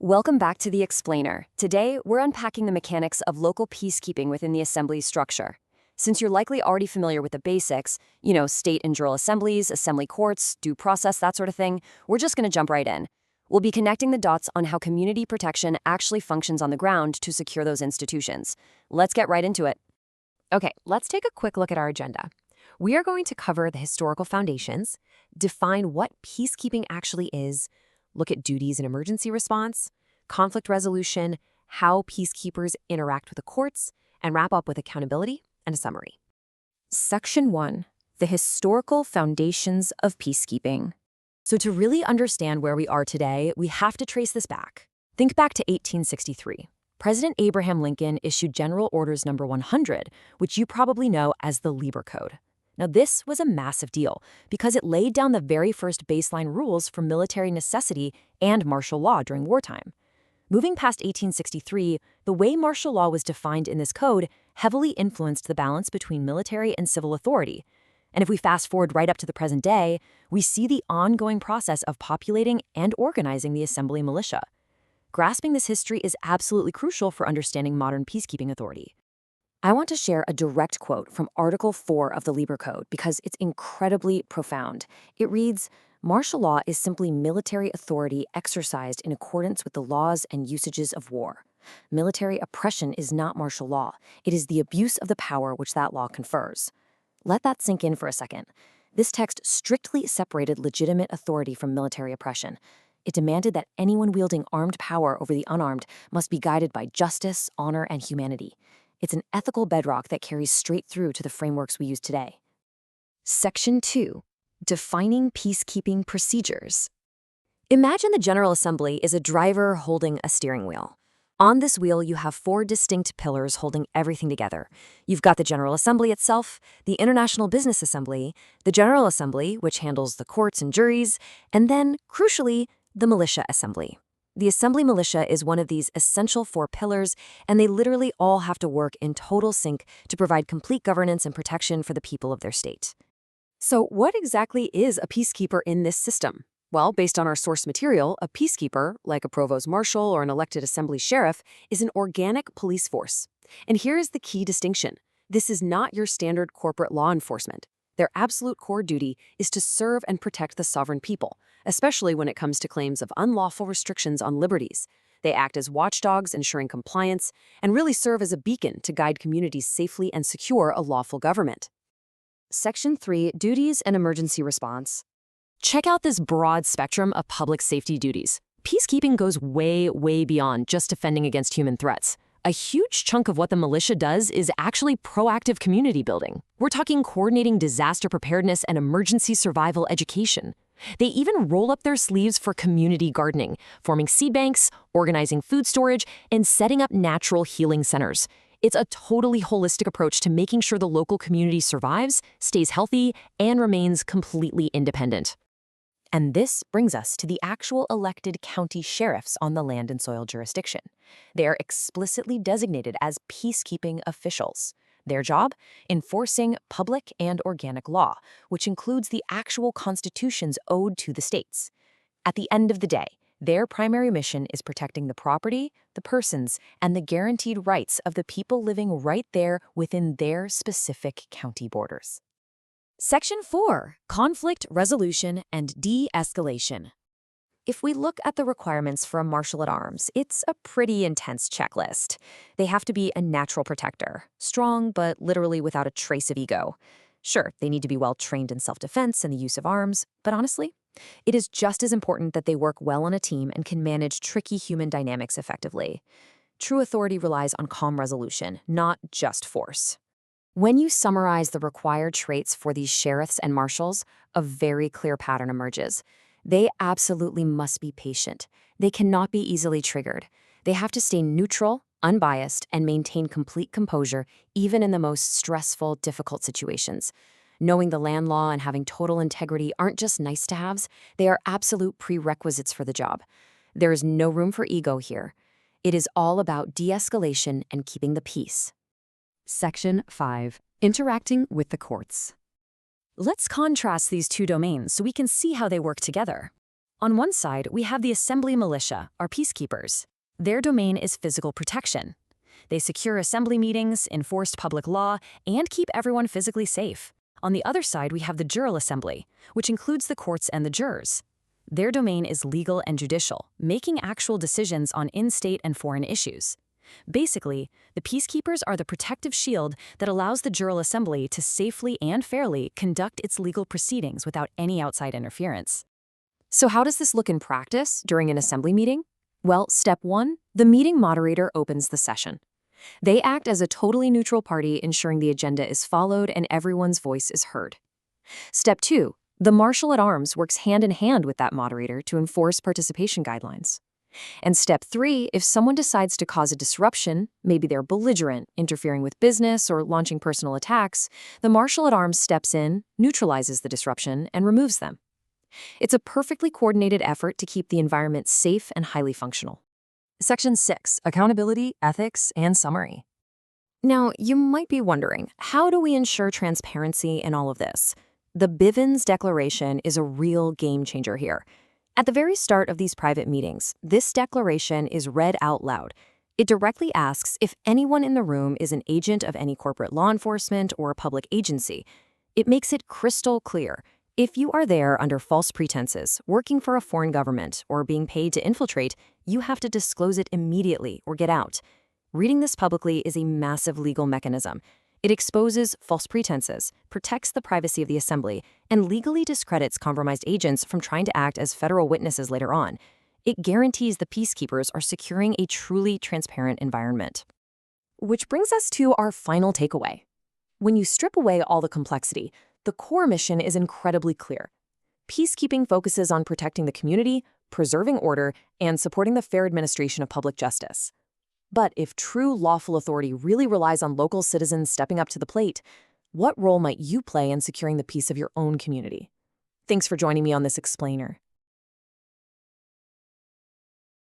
Welcome back to The Explainer. Today, we're unpacking the mechanics of local peacekeeping within the Assembly's structure. Since you're likely already familiar with the basics, state and drill assemblies, assembly courts, due process, that sort of thing, we're just going to jump right in. We'll be connecting the dots on how community protection actually functions on the ground to secure those institutions. Let's get right into it. Okay, let's take a quick look at our agenda. We are going to cover the historical foundations, define what peacekeeping actually is, look at duties and emergency response, conflict resolution, how peacekeepers interact with the courts, and wrap up with accountability and a summary. Section 1. The Historical Foundations of Peacekeeping. So to really understand where we are today, we have to trace this back. Think back to 1863. President Abraham Lincoln issued General Orders No. 100, which you probably know as the Lieber Code. Now, this was a massive deal because it laid down the very first baseline rules for military necessity and martial law during wartime. Moving past 1863, the way martial law was defined in this code heavily influenced the balance between military and civil authority. And if we fast forward right up to the present day, we see the ongoing process of populating and organizing the Assembly militia. Grasping this history is absolutely crucial for understanding modern peacekeeping authority. I want to share a direct quote from Article 4 of the Lieber Code because it's incredibly profound. It reads, "Martial law is simply military authority exercised in accordance with the laws and usages of war. Military oppression is not martial law. It is the abuse of the power which that law confers." Let that sink in for a second. This text strictly separated legitimate authority from military oppression. It demanded that anyone wielding armed power over the unarmed must be guided by justice, honor, and humanity. It's an ethical bedrock that carries straight through to the frameworks we use today. Section 2. Defining Peacekeeping Procedures. Imagine the General Assembly is a driver holding a steering wheel. On this wheel, you have 4 distinct pillars holding everything together. You've got the General Assembly itself, the International Business Assembly, the General Assembly, which handles the courts and juries, and then, crucially, the Militia Assembly. The Assembly Militia is one of these essential 4 pillars, and they literally all have to work in total sync to provide complete governance and protection for the people of their state. So what exactly is a peacekeeper in this system? Well, based on our source material, a peacekeeper, like a provost marshal or an elected assembly sheriff, is an organic police force. And here is the key distinction. This is not your standard corporate law enforcement. Their absolute core duty is to serve and protect the sovereign people, especially when it comes to claims of unlawful restrictions on liberties. They act as watchdogs, ensuring compliance, and really serve as a beacon to guide communities safely and secure a lawful government. Section 3. Duties and Emergency Response. Check out this broad spectrum of public safety duties. Peacekeeping goes way, way beyond just defending against human threats. A huge chunk of what the militia does is actually proactive community building. We're talking coordinating disaster preparedness and emergency survival education. They even roll up their sleeves for community gardening, forming seed banks, organizing food storage, and setting up natural healing centers. It's a totally holistic approach to making sure the local community survives, stays healthy, and remains completely independent. And this brings us to the actual elected county sheriffs on the land and soil jurisdiction. They are explicitly designated as peacekeeping officials. Their job? Enforcing public and organic law, which includes the actual constitutions owed to the states. At the end of the day, their primary mission is protecting the property, the persons, and the guaranteed rights of the people living right there within their specific county borders. Section 4. Conflict Resolution and De-escalation. If we look at the requirements for a marshal at arms, it's a pretty intense checklist. They have to be a natural protector, strong but literally without a trace of ego. Sure, they need to be well trained in self-defense and the use of arms, but honestly, it is just as important that they work well on a team and can manage tricky human dynamics effectively. True authority relies on calm resolution, not just force. When you summarize the required traits for these sheriffs and marshals, a very clear pattern emerges. They absolutely must be patient. They cannot be easily triggered. They have to stay neutral, unbiased, and maintain complete composure, even in the most stressful, difficult situations. Knowing the land law and having total integrity aren't just nice-to-haves, they are absolute prerequisites for the job. There is no room for ego here. It is all about de-escalation and keeping the peace. Section 5. Interacting with the courts. Let's contrast these 2 domains so we can see how they work together. On one side, we have the assembly militia, our peacekeepers. Their domain is physical protection. They secure assembly meetings, enforce public law, and keep everyone physically safe. On the other side, we have the jural assembly, which includes the courts and the jurors. Their domain is legal and judicial, making actual decisions on in-state and foreign issues. Basically, the peacekeepers are the protective shield that allows the jural assembly to safely and fairly conduct its legal proceedings without any outside interference. So how does this look in practice during an assembly meeting? Well, step 1, the meeting moderator opens the session. They act as a totally neutral party, ensuring the agenda is followed and everyone's voice is heard. Step 2, the marshal at arms works hand in hand with that moderator to enforce participation guidelines. And step 3, if someone decides to cause a disruption, maybe they're belligerent, interfering with business, or launching personal attacks, the marshal at arms steps in, neutralizes the disruption, and removes them. It's a perfectly coordinated effort to keep the environment safe and highly functional. Section 6, Accountability, Ethics, and Summary. Now, you might be wondering, how do we ensure transparency in all of this? The Bivens Declaration is a real game changer here. At the very start of these private meetings, this declaration is read out loud. It directly asks if anyone in the room is an agent of any corporate law enforcement or a public agency. It makes it crystal clear. If you are there under false pretenses, working for a foreign government, or being paid to infiltrate, you have to disclose it immediately or get out. Reading this publicly is a massive legal mechanism. It exposes false pretenses, protects the privacy of the assembly, and legally discredits compromised agents from trying to act as federal witnesses later on. It guarantees the peacekeepers are securing a truly transparent environment. Which brings us to our final takeaway. When you strip away all the complexity, the core mission is incredibly clear. Peacekeeping focuses on protecting the community, preserving order, and supporting the fair administration of public justice. But if true lawful authority really relies on local citizens stepping up to the plate, what role might you play in securing the peace of your own community? Thanks for joining me on this explainer.